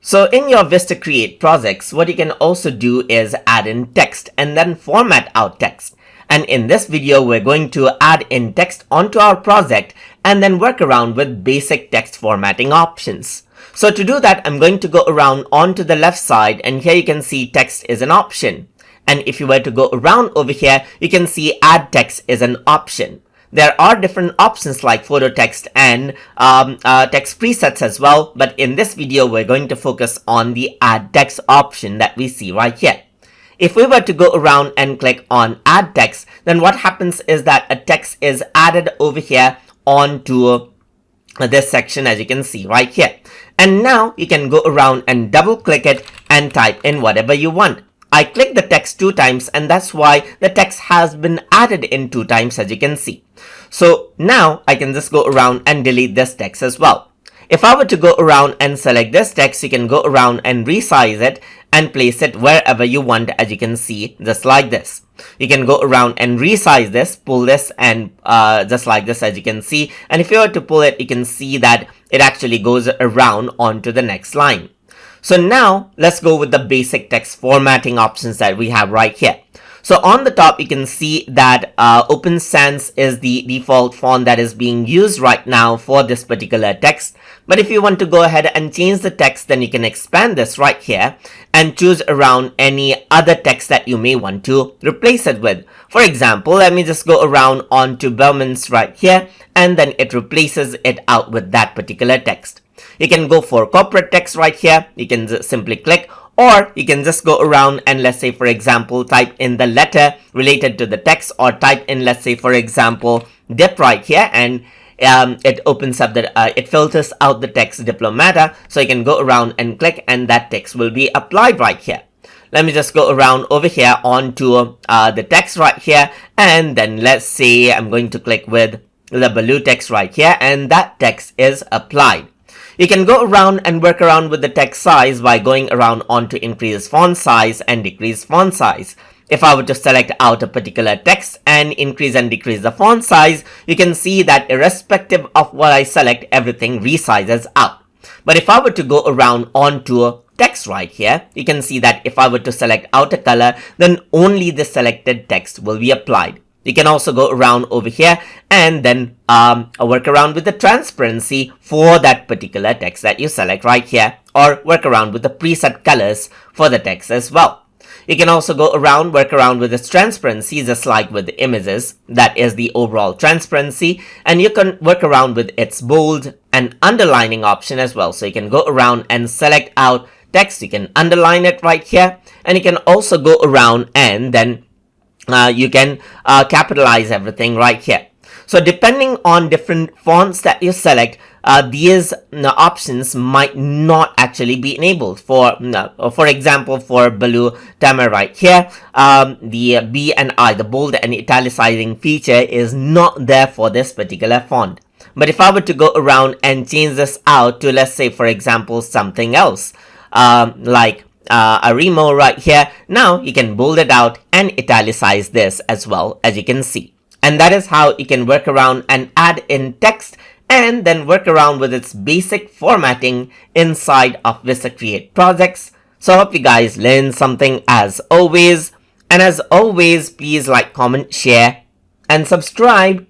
So in your VistaCreate projects, what you can also do is add in text and then format out text. And in this video, we're going to add in text onto our project and then work around with basic text formatting options. So to do that, I'm going to go around onto the left side, and here you can see text is an option. And if you were to go around over here, you can see add text is an option. There are different options like photo text and text presets as well, but in this video we're going to focus on the add text option that we see right here. If we were to go around and click on add text, then what happens is that a text is added over here onto this section, as you can see right here. And now you can go around and double click it and type in whatever you want. I clicked the text 2 times, and that's why the text has been added in 2 times, as you can see. So now I can just go around and delete this text as well. If I were to go around and select this text, you can go around and resize it and place it wherever you want, as you can see, just like this. You can go around and resize this, pull this, and just like this, as you can see. And if you were to pull it, you can see that it actually goes around onto the next line. So now let's go with the basic text formatting options that we have right here. So on the top, you can see that Open Sans is the default font that is being used right now for this particular text. But if you want to go ahead and change the text, then you can expand this right here and choose around any other text that you may want to replace it with. For example, let me just go around onto Bowman's right here, and then it replaces it out with that particular text. You can go for corporate text right here. You can just simply click, or you can just go around and, let's say, for example, type in the letter related to the text, or type in, let's say, for example, dip right here, and it opens up the, it filters out the text diplomata. So you can go around and click, and that text will be applied right here. Let me just go around over here onto the text right here, and then let's say I'm going to click with the blue text right here, and that text is applied. You can go around and work around with the text size by going around onto increase font size and decrease font size. If I were to select out a particular text and increase and decrease the font size, you can see that irrespective of what I select, everything resizes out. But if I were to go around onto text right here, you can see that if I were to select out a color, then only the selected text will be applied. You can also go around over here and then work around with the transparency for that particular text that you select right here, or work around with the preset colors for the text as well. You can also go around, work around with its transparency, just like with the images. That is the overall transparency, and you can work around with its bold and underlining option as well. So you can go around and select out text, you can underline it right here, and you can also go around and then you can capitalize everything right here. So depending on different fonts that you select, these options might not actually be enabled. For example, for blue Tama right here, the B and I, the bold and italicizing feature, is not there for this particular font. But if I were to go around and change this out to, let's say, for example, something else, like a Remo right here, now you can bold it out and italicize this as well, as you can see. And that is how you can work around and add in text and then work around with its basic formatting inside of VistaCreate projects. So I hope you guys learned something as always. And as always, please like, comment, share, and subscribe.